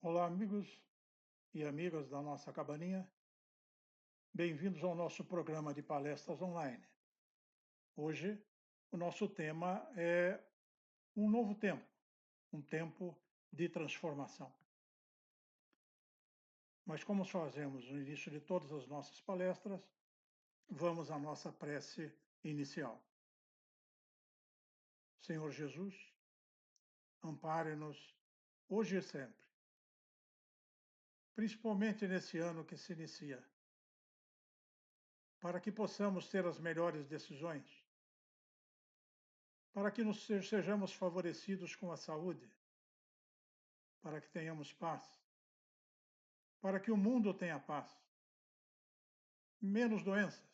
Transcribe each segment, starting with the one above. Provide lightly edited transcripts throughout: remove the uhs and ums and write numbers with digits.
Olá, amigos e amigas da nossa cabaninha. Bem-vindos ao nosso programa de palestras online. Hoje, o nosso tema é um novo tempo, um tempo de transformação. Mas como fazemos no início de todas as nossas palestras, vamos à nossa prece inicial. Senhor Jesus, ampare-nos hoje e sempre, principalmente nesse ano que se inicia, para que possamos ter as melhores decisões, para que sejamos favorecidos com a saúde, para que tenhamos paz, para que o mundo tenha paz, menos doenças,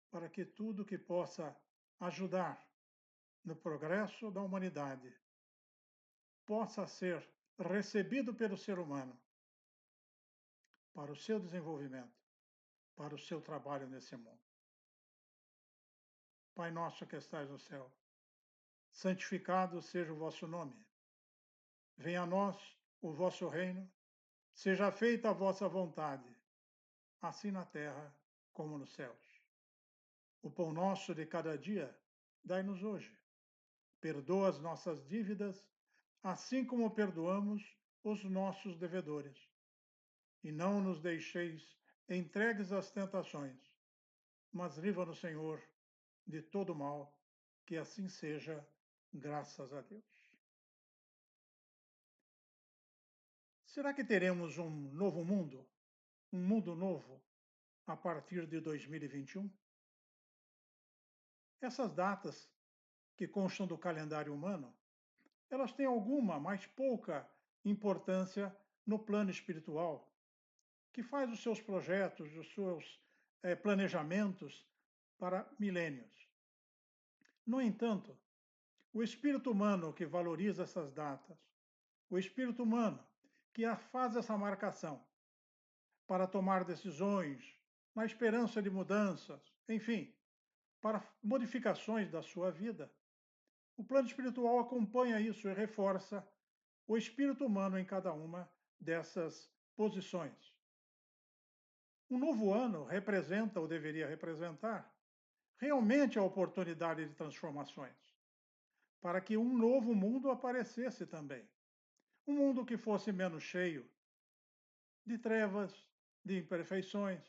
para que tudo que possa ajudar no progresso da humanidade possa ser recebido pelo ser humano para o seu desenvolvimento, para o seu trabalho nesse mundo. Pai nosso que estais no céu, santificado seja o vosso nome. Venha a nós o vosso reino, seja feita a vossa vontade, assim na terra como nos céus. O pão nosso de cada dia, dai-nos hoje. Perdoa as nossas dívidas, assim como perdoamos os nossos devedores. E não nos deixeis entregues às tentações, mas livra-nos, Senhor, de todo mal, que assim seja, graças a Deus. Será que teremos um novo mundo? Um mundo novo a partir de 2021? Essas datas que constam do calendário humano, elas têm alguma, mas pouca importância no plano espiritual, que faz os seus projetos, os seus planejamentos para milênios. No entanto, o espírito humano que valoriza essas datas, o espírito humano que faz essa marcação para tomar decisões, na esperança de mudanças, enfim, para modificações da sua vida, o plano espiritual acompanha isso e reforça o espírito humano em cada uma dessas posições. Um novo ano representa, ou deveria representar, realmente a oportunidade de transformações, para que um novo mundo aparecesse também. Um mundo que fosse menos cheio de trevas, de imperfeições,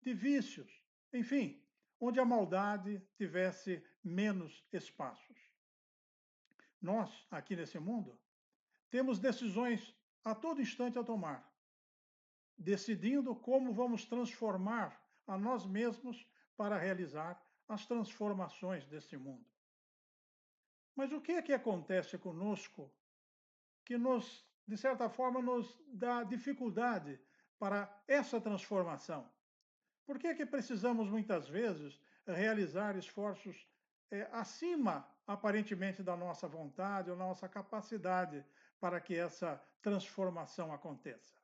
de vícios, enfim, onde a maldade tivesse menos espaços. Nós, aqui nesse mundo, temos decisões a todo instante a tomar, decidindo como vamos transformar a nós mesmos para realizar as transformações desse mundo. Mas o que é que acontece conosco que de certa forma, nos dá dificuldade para essa transformação? Por que é que precisamos, muitas vezes, realizar esforços acima, aparentemente, da nossa vontade ou nossa capacidade para que essa transformação aconteça?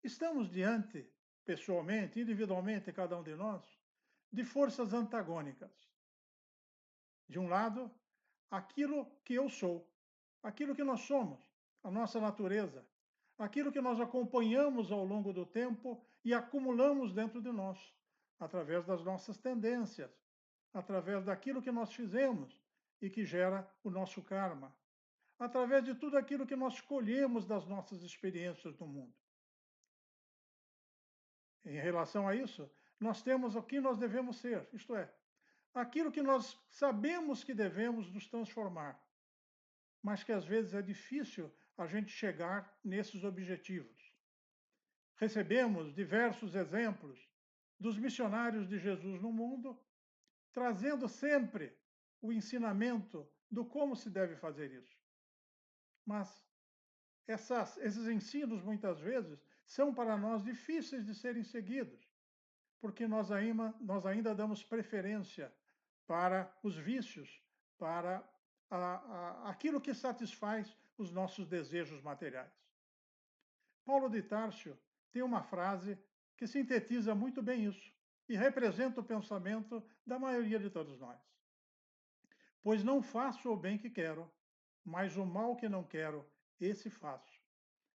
Estamos diante, pessoalmente, individualmente, cada um de nós, de forças antagônicas. De um lado, aquilo que eu sou, aquilo que nós somos, a nossa natureza, aquilo que nós acompanhamos ao longo do tempo e acumulamos dentro de nós, através das nossas tendências, através daquilo que nós fizemos e que gera o nosso karma, através de tudo aquilo que nós escolhemos das nossas experiências no mundo. Em relação a isso, nós temos o que nós devemos ser, isto é, aquilo que nós sabemos que devemos nos transformar, mas que às vezes é difícil a gente chegar nesses objetivos. Recebemos diversos exemplos dos missionários de Jesus no mundo, trazendo sempre o ensinamento do como se deve fazer isso. Mas esses ensinos, muitas vezes, são para nós difíceis de serem seguidos, porque nós ainda damos preferência para os vícios, para aquilo que satisfaz os nossos desejos materiais. Paulo de Tárcio tem uma frase que sintetiza muito bem isso e representa o pensamento da maioria de todos nós. Pois não faço o bem que quero, mas o mal que não quero, esse faço.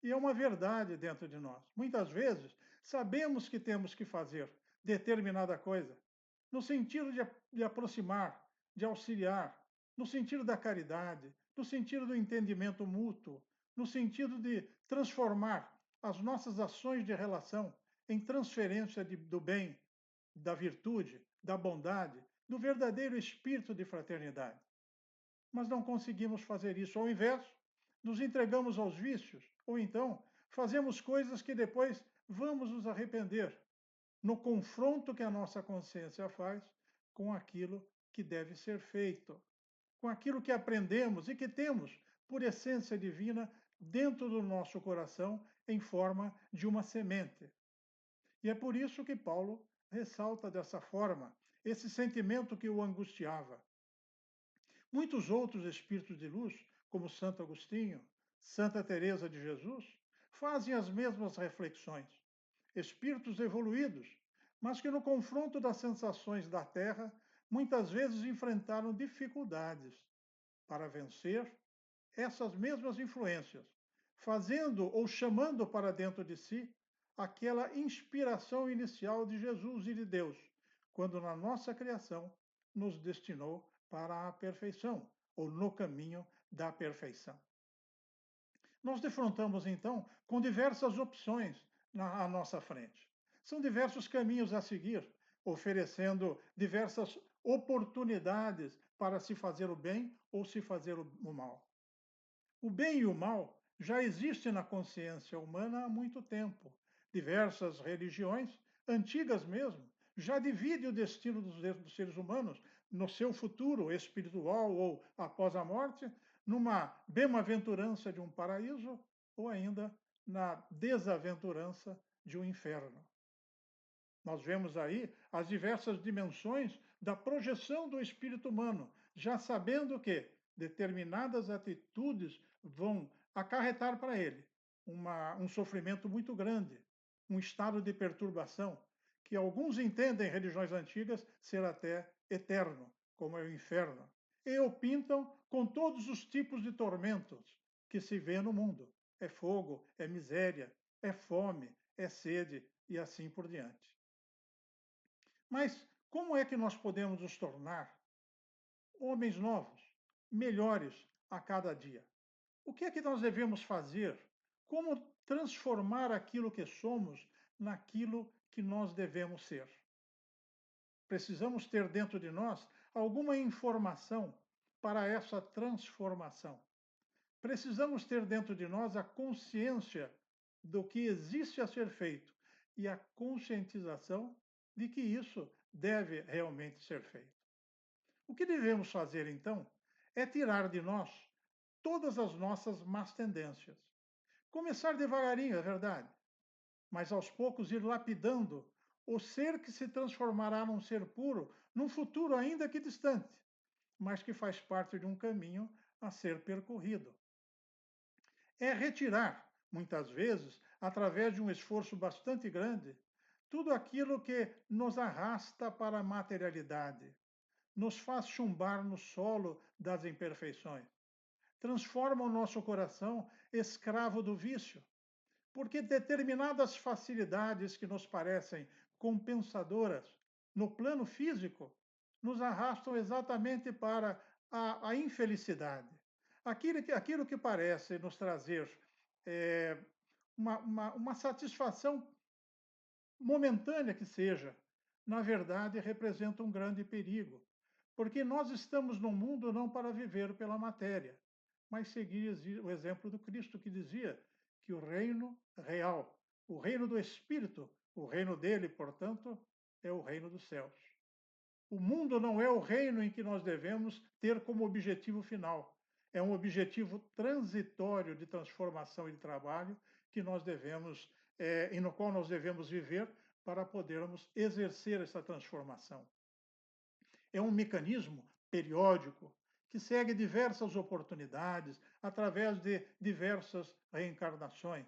E é uma verdade dentro de nós. Muitas vezes sabemos que temos que fazer determinada coisa, no sentido de aproximar, de auxiliar, no sentido da caridade, no sentido do entendimento mútuo, no sentido de transformar as nossas ações de relação em transferência do bem, da virtude, da bondade, do verdadeiro espírito de fraternidade. Mas não conseguimos fazer isso. Ao invés, nos entregamos aos vícios, ou então fazemos coisas que depois vamos nos arrepender, no confronto que a nossa consciência faz com aquilo que deve ser feito, com aquilo que aprendemos e que temos, por essência divina, dentro do nosso coração, em forma de uma semente. E é por isso que Paulo ressalta dessa forma esse sentimento que o angustiava. Muitos outros espíritos de luz, como Santo Agostinho, Santa Teresa de Jesus, fazem as mesmas reflexões. Espíritos evoluídos, mas que no confronto das sensações da Terra, muitas vezes enfrentaram dificuldades para vencer essas mesmas influências, fazendo ou chamando para dentro de si aquela inspiração inicial de Jesus e de Deus, quando na nossa criação nos destinou para a perfeição, ou no caminho da perfeição. Nós defrontamos então com diversas opções à nossa frente. São diversos caminhos a seguir, oferecendo diversas oportunidades para se fazer o bem ou se fazer o mal. O bem e o mal já existem na consciência humana há muito tempo. Diversas religiões, antigas mesmo, já dividem o destino dos seres humanos no seu futuro espiritual ou após a morte, numa bem-aventurança de um paraíso ou ainda na desaventurança de um inferno. Nós vemos aí as diversas dimensões da projeção do espírito humano, já sabendo que determinadas atitudes vão acarretar para ele um sofrimento muito grande, um estado de perturbação, que alguns entendem, religiões antigas, ser até eterno, como é o inferno. E o pintam com todos os tipos de tormentos que se vê no mundo. É fogo, é miséria, é fome, é sede e assim por diante. Mas como é que nós podemos nos tornar homens novos, melhores a cada dia? O que é que nós devemos fazer? Como transformar aquilo que somos naquilo que nós devemos ser? Precisamos ter dentro de nós alguma informação para essa transformação. Precisamos ter dentro de nós a consciência do que existe a ser feito e a conscientização de que isso deve realmente ser feito. O que devemos fazer, então, é tirar de nós todas as nossas más tendências. Começar devagarinho, é verdade, mas aos poucos ir lapidando o ser que se transformará num ser puro num futuro ainda que distante, mas que faz parte de um caminho a ser percorrido. É retirar, muitas vezes, através de um esforço bastante grande, tudo aquilo que nos arrasta para a materialidade, nos faz chumbar no solo das imperfeições, transforma o nosso coração escravo do vício, porque determinadas facilidades que nos parecem compensadoras no plano físico nos arrastam exatamente para a infelicidade. Aquilo que parece nos trazer é, uma satisfação momentânea que seja, na verdade representa um grande perigo, porque nós estamos no mundo não para viver pela matéria, mas seguir o exemplo do Cristo que dizia que o reino real, o reino do Espírito, o reino dele, portanto, é o reino dos céus. O mundo não é o reino em que nós devemos ter como objetivo final. É um objetivo transitório de transformação e de trabalho que nós devemos, e no qual nós devemos viver para podermos exercer essa transformação. É um mecanismo periódico que segue diversas oportunidades através de diversas reencarnações.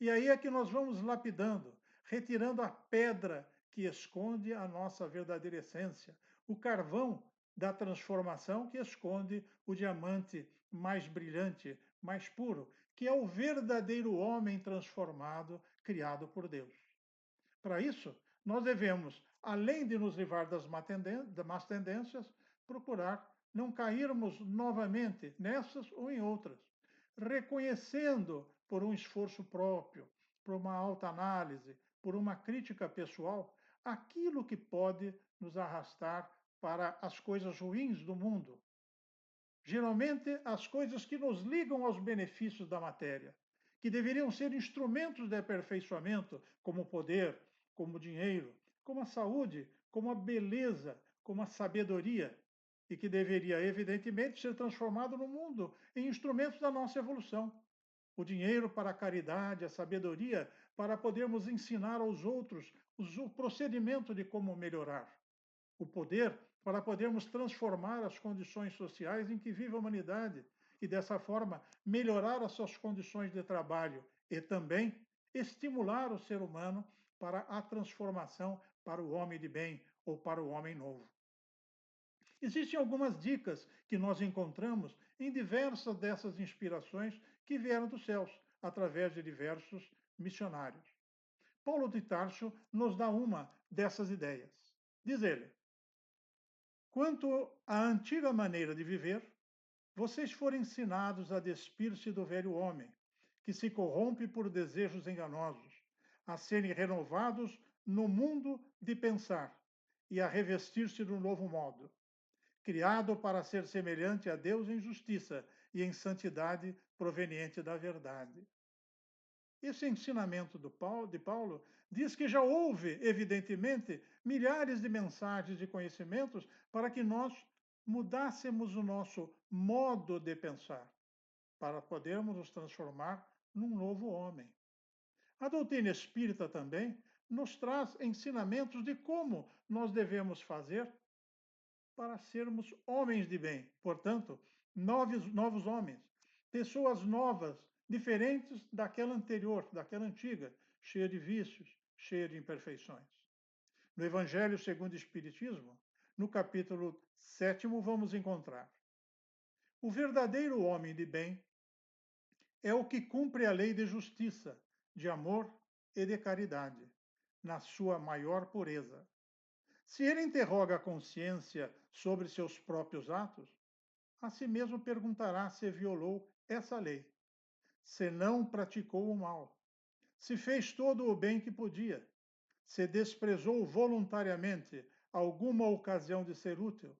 E aí é que nós vamos lapidando, retirando a pedra que esconde a nossa verdadeira essência, o carvão da transformação que esconde o diamante mais brilhante, mais puro, que é o verdadeiro homem transformado, criado por Deus. Para isso, nós devemos, além de nos livrar das más tendências, procurar não cairmos novamente nessas ou em outras, reconhecendo por um esforço próprio, por uma alta análise, por uma crítica pessoal, aquilo que pode nos arrastar para as coisas ruins do mundo. Geralmente, as coisas que nos ligam aos benefícios da matéria, que deveriam ser instrumentos de aperfeiçoamento, como o poder, como o dinheiro, como a saúde, como a beleza, como a sabedoria, e que deveria, evidentemente, ser transformado no mundo em instrumentos da nossa evolução. O dinheiro para a caridade, a sabedoria para podermos ensinar aos outros o procedimento de como melhorar. O poder para podermos transformar as condições sociais em que vive a humanidade e, dessa forma, melhorar as suas condições de trabalho e também estimular o ser humano para a transformação para o homem de bem ou para o homem novo. Existem algumas dicas que nós encontramos em diversas dessas inspirações que vieram dos céus, através de diversos missionários. Paulo de Tarso nos dá uma dessas ideias. Diz ele: quanto à antiga maneira de viver, vocês foram ensinados a despir-se do velho homem, que se corrompe por desejos enganosos, a serem renovados no mundo de pensar e a revestir-se do novo modo, criado para ser semelhante a Deus em justiça e em santidade proveniente da verdade. Esse ensinamento de Paulo diz que já houve, evidentemente, milhares de mensagens e conhecimentos para que nós mudássemos o nosso modo de pensar, para podermos nos transformar num novo homem. A doutrina espírita também nos traz ensinamentos de como nós devemos fazer para sermos homens de bem, portanto, novos homens, pessoas novas, diferentes daquela anterior, daquela antiga, cheia de vícios, cheia de imperfeições. No Evangelho segundo o Espiritismo, no capítulo 7º, vamos encontrar: o verdadeiro homem de bem é o que cumpre a lei de justiça, de amor e de caridade, na sua maior pureza. Se ele interroga a consciência sobre seus próprios atos, a si mesmo perguntará se violou essa lei, se não praticou o mal, se fez todo o bem que podia, se desprezou voluntariamente alguma ocasião de ser útil,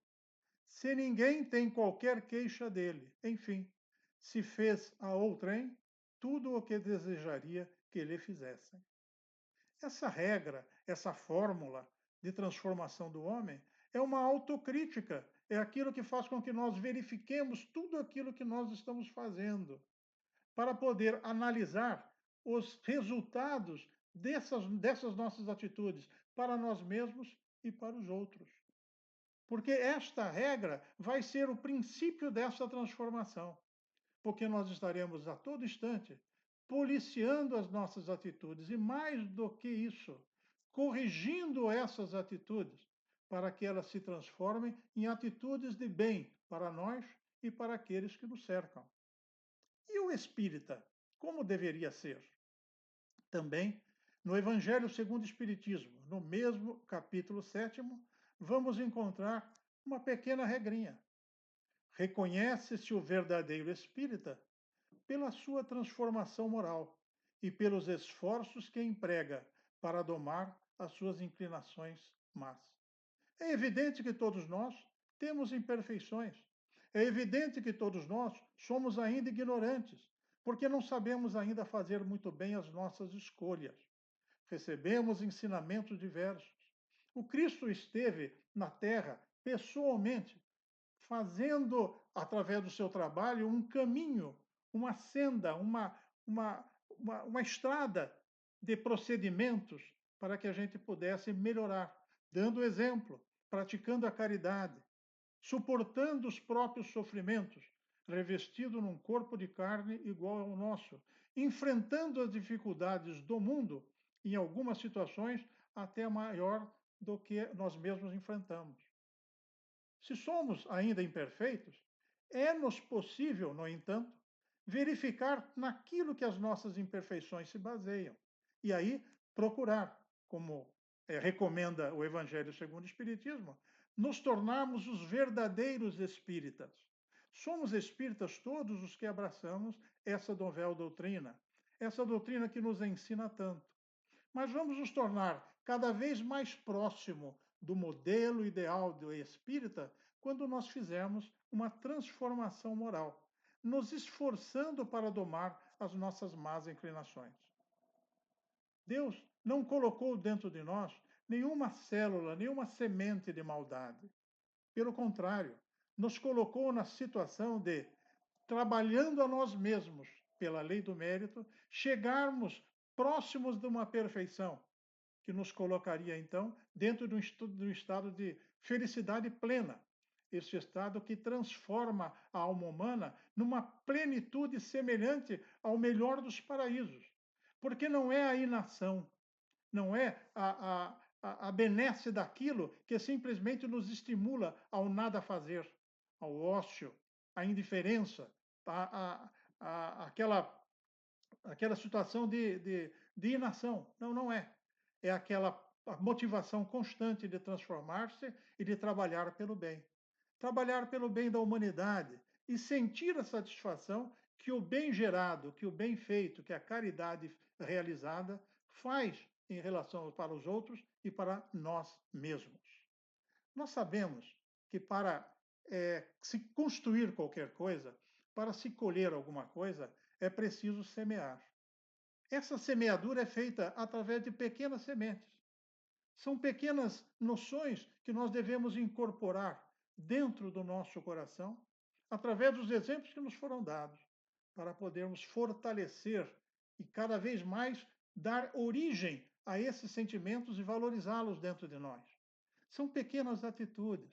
se ninguém tem qualquer queixa dele, enfim, se fez a outrem tudo o que desejaria que lhe fizessem. Essa regra, essa fórmula de transformação do homem é uma autocrítica, é aquilo que faz com que nós verifiquemos tudo aquilo que nós estamos fazendo, para poder analisar os resultados dessas nossas atitudes para nós mesmos e para os outros. Porque esta regra vai ser o princípio dessa transformação, porque nós estaremos a todo instante policiando as nossas atitudes e, mais do que isso, corrigindo essas atitudes para que elas se transformem em atitudes de bem para nós e para aqueles que nos cercam. E o espírita, como deveria ser? Também, no Evangelho segundo o Espiritismo, no mesmo capítulo 7º, vamos encontrar uma pequena regrinha. Reconhece-se o verdadeiro espírita pela sua transformação moral e pelos esforços que emprega para domar as suas inclinações más. É evidente que todos nós temos imperfeições. É evidente que todos nós somos ainda ignorantes, porque não sabemos ainda fazer muito bem as nossas escolhas. Recebemos ensinamentos diversos. O Cristo esteve na Terra pessoalmente, fazendo, através do seu trabalho, um caminho, uma senda, uma estrada de procedimentos para que a gente pudesse melhorar, dando exemplo, praticando a caridade, suportando os próprios sofrimentos, revestido num corpo de carne igual ao nosso, enfrentando as dificuldades do mundo, em algumas situações até maior do que nós mesmos enfrentamos. Se somos ainda imperfeitos, é-nos possível, no entanto, verificar naquilo que as nossas imperfeições se baseiam. E aí procurar, como recomenda o Evangelho segundo o Espiritismo, nos tornarmos os verdadeiros espíritas. Somos espíritas todos os que abraçamos essa novel doutrina, essa doutrina que nos ensina tanto. Mas vamos nos tornar cada vez mais próximo do modelo ideal do espírita quando nós fizermos uma transformação moral, nos esforçando para domar as nossas más inclinações. Deus não colocou dentro de nós nenhuma célula, nenhuma semente de maldade. Pelo contrário, nos colocou na situação de, trabalhando a nós mesmos pela lei do mérito, chegarmos próximos de uma perfeição que nos colocaria, então, dentro de um estado de felicidade plena. Esse estado que transforma a alma humana numa plenitude semelhante ao melhor dos paraísos. Porque não é a inação, não é a benesse daquilo que simplesmente nos estimula ao nada fazer, ao ócio, à indiferença, aquela situação de inação. Não, não é. É aquela motivação constante de transformar-se e de trabalhar pelo bem. Trabalhar pelo bem da humanidade e sentir a satisfação que o bem gerado, que o bem feito, que a caridade realizada faz em relação para os outros e para nós mesmos. Nós sabemos que para se construir qualquer coisa, para se colher alguma coisa, é preciso semear. Essa semeadura é feita através de pequenas sementes. São pequenas noções que nós devemos incorporar dentro do nosso coração, através dos exemplos que nos foram dados, para podermos fortalecer e cada vez mais dar origem a esses sentimentos e valorizá-los dentro de nós. São pequenas atitudes,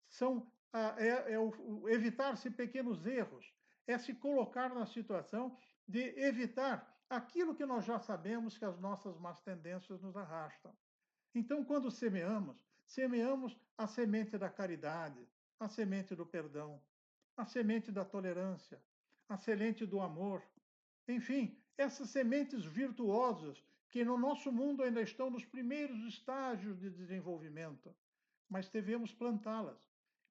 são evitar-se pequenos erros, é se colocar na situação de evitar aquilo que nós já sabemos que as nossas más tendências nos arrastam. Então, quando semeamos, semeamos a semente da caridade, a semente do perdão, a semente da tolerância, a semente do amor. Enfim, essas sementes virtuosas que no nosso mundo ainda estão nos primeiros estágios de desenvolvimento, mas devemos plantá-las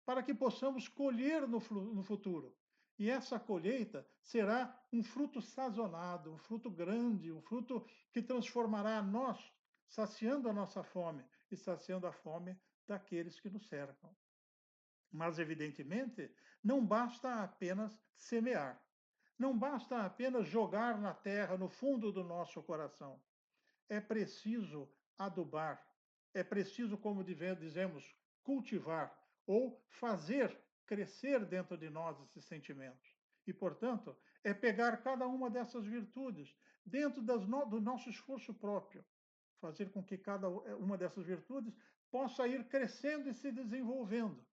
para que possamos colher no futuro. E essa colheita será um fruto sazonado, um fruto grande, um fruto que transformará nós, saciando a nossa fome e saciando a fome daqueles que nos cercam. Mas, evidentemente, não basta apenas semear. Não basta apenas jogar na terra, no fundo do nosso coração. É preciso adubar. É preciso, como dizemos, cultivar ou fazer crescer dentro de nós esses sentimentos. E, portanto, é pegar cada uma dessas virtudes dentro do nosso esforço próprio, fazer com que cada uma dessas virtudes possa ir crescendo e se desenvolvendo,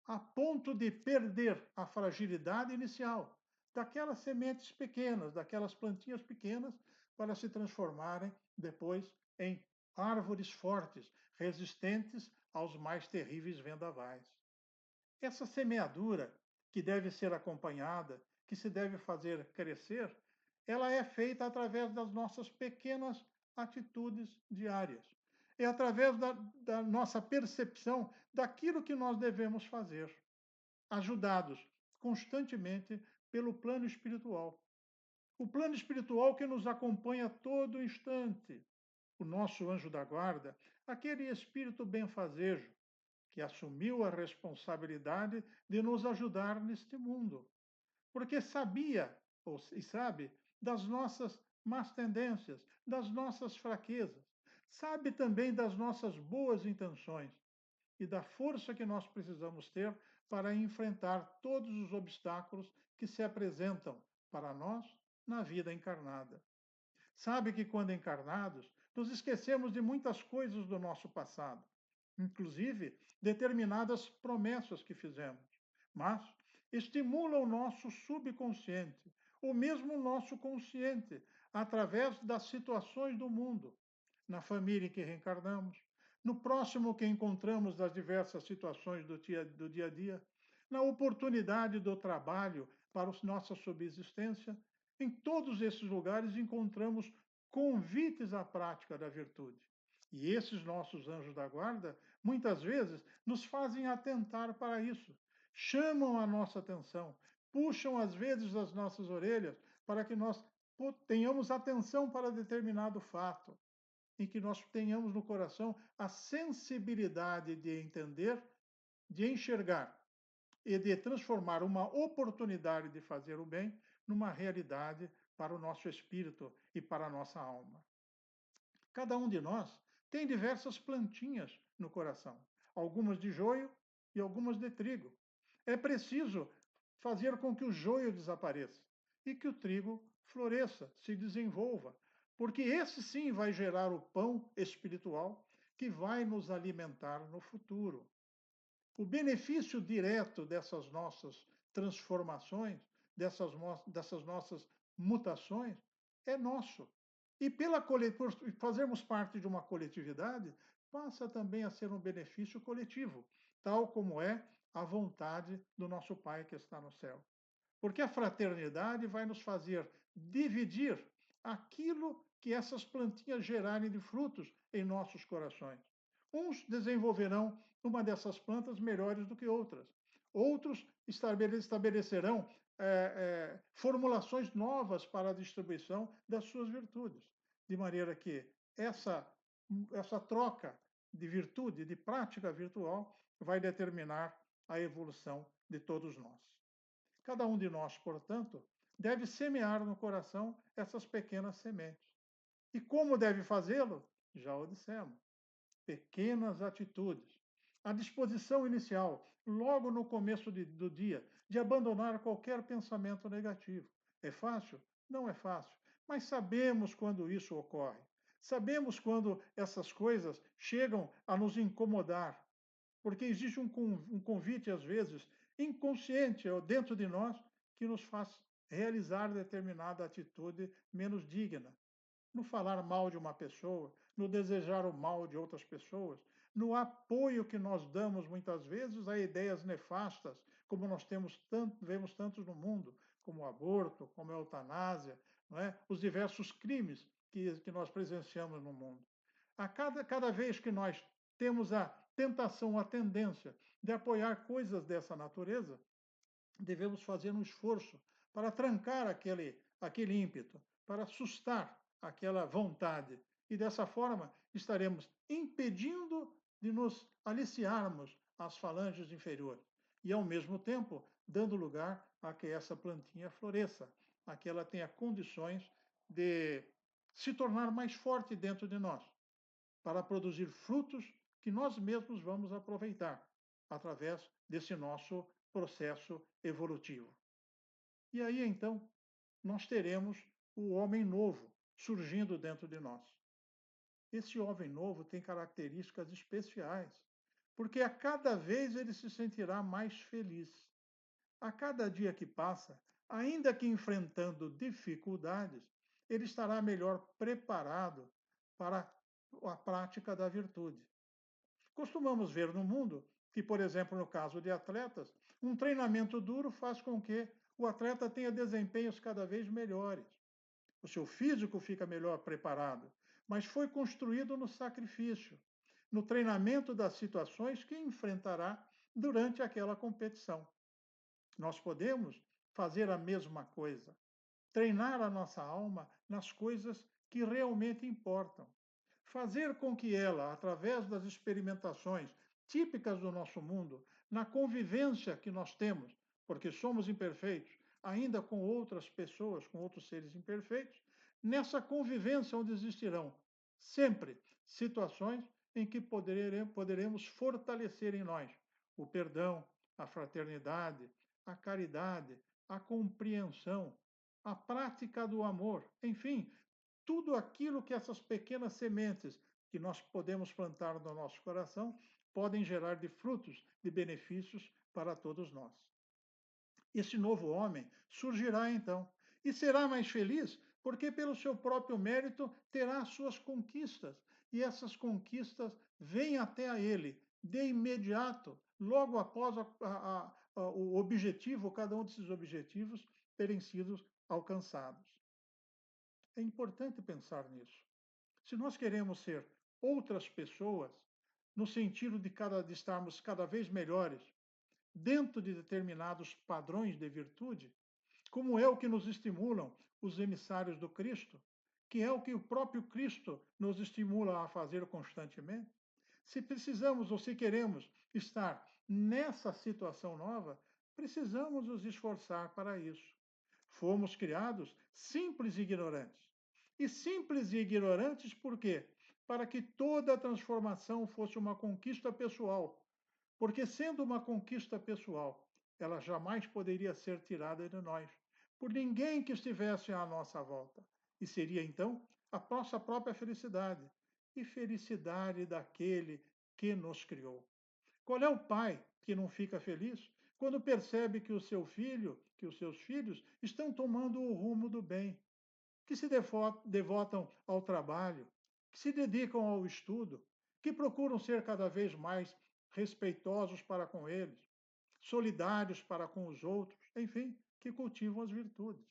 a ponto de perder a fragilidade inicial daquelas sementes pequenas, daquelas plantinhas pequenas, para se transformarem depois em árvores fortes, resistentes aos mais terríveis vendavais. Essa semeadura, que deve ser acompanhada, que se deve fazer crescer, ela é feita através das nossas pequenas atitudes diárias. É através da nossa percepção daquilo que nós devemos fazer, ajudados constantemente pelo plano espiritual. O plano espiritual que nos acompanha a todo instante. O nosso anjo da guarda, aquele espírito benfazejo, que assumiu a responsabilidade de nos ajudar neste mundo, porque sabia e sabe das nossas más tendências, das nossas fraquezas, sabe também das nossas boas intenções e da força que nós precisamos ter para enfrentar todos os obstáculos que se apresentam para nós na vida encarnada. Sabe que quando encarnados, nos esquecemos de muitas coisas do nosso passado, inclusive determinadas promessas que fizemos, mas estimula o nosso subconsciente, ou mesmo o nosso consciente, através das situações do mundo, na família em que reencarnamos, no próximo que encontramos das diversas situações do dia a dia, na oportunidade do trabalho para a nossa subsistência. Em todos esses lugares encontramos convites à prática da virtude. E esses nossos anjos da guarda, muitas vezes, nos fazem atentar para isso, chamam a nossa atenção, puxam às vezes as nossas orelhas para que nós tenhamos atenção para determinado fato e que nós tenhamos no coração a sensibilidade de entender, de enxergar e de transformar uma oportunidade de fazer o bem numa realidade para o nosso espírito e para a nossa alma. Cada um de nós tem diversas plantinhas no coração, algumas de joio e algumas de trigo. É preciso fazer com que o joio desapareça e que o trigo floresça, se desenvolva, porque esse sim vai gerar o pão espiritual que vai nos alimentar no futuro. O benefício direto dessas nossas transformações, dessas nossas mutações, é nosso. E por fazermos parte de uma coletividade, passa também a ser um benefício coletivo, tal como é a vontade do nosso Pai que está no céu. Porque a fraternidade vai nos fazer dividir aquilo que essas plantinhas gerarem de frutos em nossos corações. Uns desenvolverão uma dessas plantas melhores do que outras. Outros estabelecerão formulações novas para a distribuição das suas virtudes. De maneira que essa troca de virtude, de prática virtual, vai determinar a evolução de todos nós. Cada um de nós, portanto, deve semear no coração essas pequenas sementes. E como deve fazê-lo? Já o dissemos. Pequenas atitudes. A disposição inicial, logo no começo do dia, de abandonar qualquer pensamento negativo. É fácil? Não é fácil. Mas sabemos quando isso ocorre. Sabemos quando essas coisas chegam a nos incomodar, porque existe um convite, às vezes, inconsciente dentro de nós, que nos faz realizar determinada atitude menos digna. No falar mal de uma pessoa, no desejar o mal de outras pessoas, no apoio que nós damos muitas vezes a ideias nefastas, como nós vemos tantos no mundo, como o aborto, como a eutanásia, não é? Os diversos crimes que nós presenciamos no mundo. Cada vez que nós temos a tentação, a tendência de apoiar coisas dessa natureza, devemos fazer um esforço para trancar aquele ímpeto, para assustar aquela vontade. E dessa forma estaremos impedindo de nos aliciarmos às falanges inferiores. E, ao mesmo tempo, dando lugar a que essa plantinha floresça, a que ela tenha condições de se tornar mais forte dentro de nós, para produzir frutos que nós mesmos vamos aproveitar através desse nosso processo evolutivo. E aí, então, nós teremos o homem novo surgindo dentro de nós. Esse homem novo tem características especiais, porque a cada vez ele se sentirá mais feliz. A cada dia que passa, ainda que enfrentando dificuldades, ele estará melhor preparado para a prática da virtude. Costumamos ver no mundo que, por exemplo, no caso de atletas, um treinamento duro faz com que o atleta tenha desempenhos cada vez melhores. O seu físico fica melhor preparado, mas foi construído no sacrifício, no treinamento das situações que enfrentará durante aquela competição. Nós podemos fazer a mesma coisa, treinar a nossa alma nas coisas que realmente importam. Fazer com que ela, através das experimentações típicas do nosso mundo, na convivência que nós temos, porque somos imperfeitos, ainda com outras pessoas, com outros seres imperfeitos, nessa convivência onde existirão sempre situações em que poderemos fortalecer em nós o perdão, a fraternidade, a caridade, a compreensão, a prática do amor, enfim, tudo aquilo que essas pequenas sementes que nós podemos plantar no nosso coração podem gerar de frutos, de benefícios para todos nós. Esse novo homem surgirá então e será mais feliz porque, pelo seu próprio mérito, terá as suas conquistas e essas conquistas vêm até a ele de imediato, logo após o objetivo, cada um desses objetivos terem sido alcançados. É importante pensar nisso. Se nós queremos ser outras pessoas, no sentido de estarmos cada vez melhores dentro de determinados padrões de virtude, como é o que nos estimulam os emissários do Cristo, que é o que o próprio Cristo nos estimula a fazer constantemente. Se precisamos ou se queremos estar nessa situação nova, precisamos nos esforçar para isso. Fomos criados simples e ignorantes. E simples e ignorantes por quê? Para que toda a transformação fosse uma conquista pessoal. Porque, sendo uma conquista pessoal, ela jamais poderia ser tirada de nós, por ninguém que estivesse à nossa volta. E seria, então, a nossa própria felicidade e felicidade daquele que nos criou. Qual é o pai que não fica feliz quando percebe que o seu filho, que os seus filhos estão tomando o rumo do bem, que se devotam ao trabalho, que se dedicam ao estudo, que procuram ser cada vez mais respeitosos para com eles, solidários para com os outros, enfim, que cultivam as virtudes.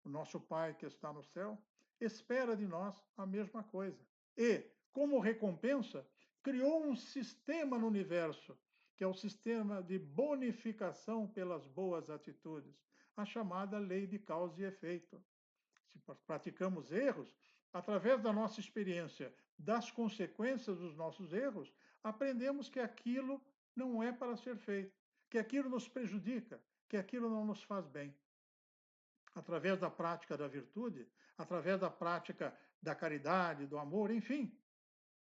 O nosso Pai que está no céu espera de nós a mesma coisa. E, como recompensa, criou um sistema no universo, que é o sistema de bonificação pelas boas atitudes, a chamada lei de causa e efeito. Se praticamos erros, através da nossa experiência das consequências dos nossos erros, aprendemos que aquilo não é para ser feito, que aquilo nos prejudica, que aquilo não nos faz bem. Através da prática da virtude, através da prática da caridade, do amor, enfim,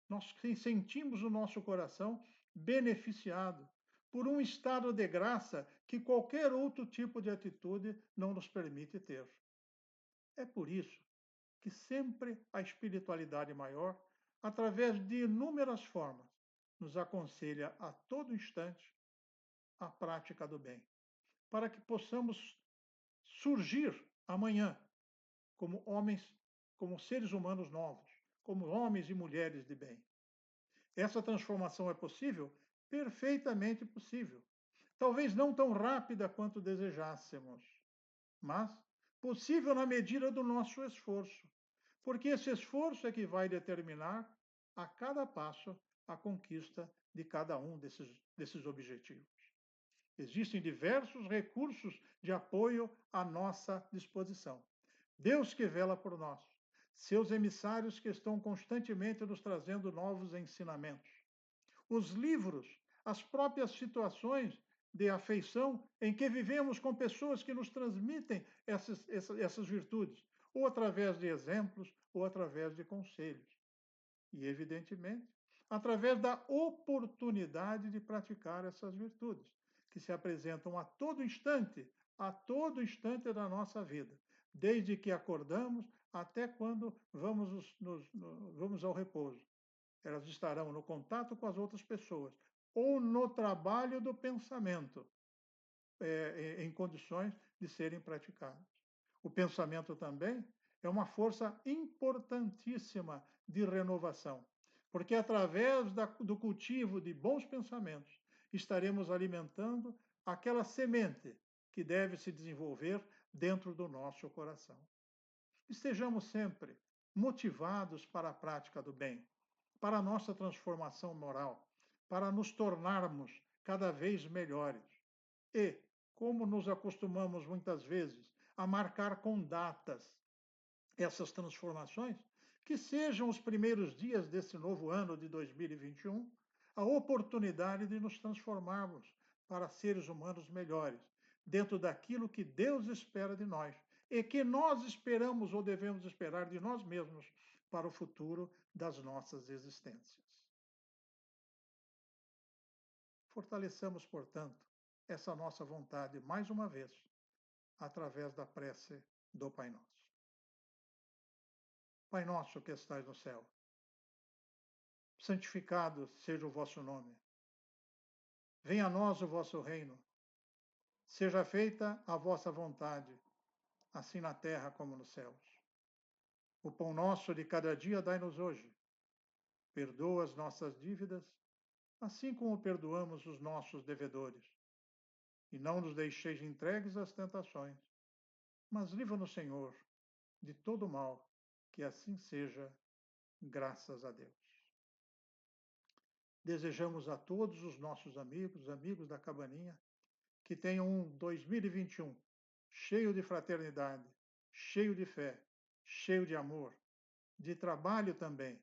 nós sentimos o nosso coração beneficiado por um estado de graça que qualquer outro tipo de atitude não nos permite ter. É por isso que sempre a espiritualidade maior, através de inúmeras formas, nos aconselha a todo instante a prática do bem, para que possamos surgir amanhã como homens, como seres humanos novos, como homens e mulheres de bem. Essa transformação é possível? Perfeitamente possível. Talvez não tão rápida quanto desejássemos, mas possível na medida do nosso esforço, porque esse esforço é que vai determinar a cada passo a conquista de cada um desses objetivos. Existem diversos recursos de apoio à nossa disposição. Deus que vela por nós, seus emissários que estão constantemente nos trazendo novos ensinamentos. Os livros, as próprias situações de afeição em que vivemos com pessoas que nos transmitem essas virtudes, ou através de exemplos, ou através de conselhos. E, evidentemente, através da oportunidade de praticar essas virtudes, que se apresentam a todo instante da nossa vida, desde que acordamos até quando vamos ao repouso. Elas estarão no contato com as outras pessoas ou no trabalho do pensamento, em condições de serem praticadas. O pensamento também é uma força importantíssima de renovação, porque através do cultivo de bons pensamentos estaremos alimentando aquela semente que deve se desenvolver dentro do nosso coração. Estejamos sempre motivados para a prática do bem, para a nossa transformação moral, para nos tornarmos cada vez melhores. E, como nos acostumamos muitas vezes a marcar com datas essas transformações, que sejam os primeiros dias desse novo ano de 2021 a oportunidade de nos transformarmos para seres humanos melhores, dentro daquilo que Deus espera de nós e que nós esperamos ou devemos esperar de nós mesmos para o futuro das nossas existências. Fortaleçamos, portanto, essa nossa vontade mais uma vez, através da prece do Pai Nosso. Pai nosso que estais no céu, santificado seja o vosso nome. Venha a nós o vosso reino. Seja feita a vossa vontade, assim na terra como nos céus. O pão nosso de cada dia dai-nos hoje. Perdoa as nossas dívidas, assim como perdoamos os nossos devedores. e não nos deixeis entregues às tentações, mas livra-nos, Senhor, de todo mal, que assim seja, graças a Deus. Desejamos a todos os nossos amigos da Cabaninha, que tenham um 2021 cheio de fraternidade, cheio de fé, cheio de amor, de trabalho também,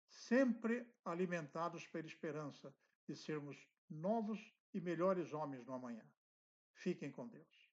sempre alimentados pela esperança de sermos novos e melhores homens no amanhã. Fiquem com Deus.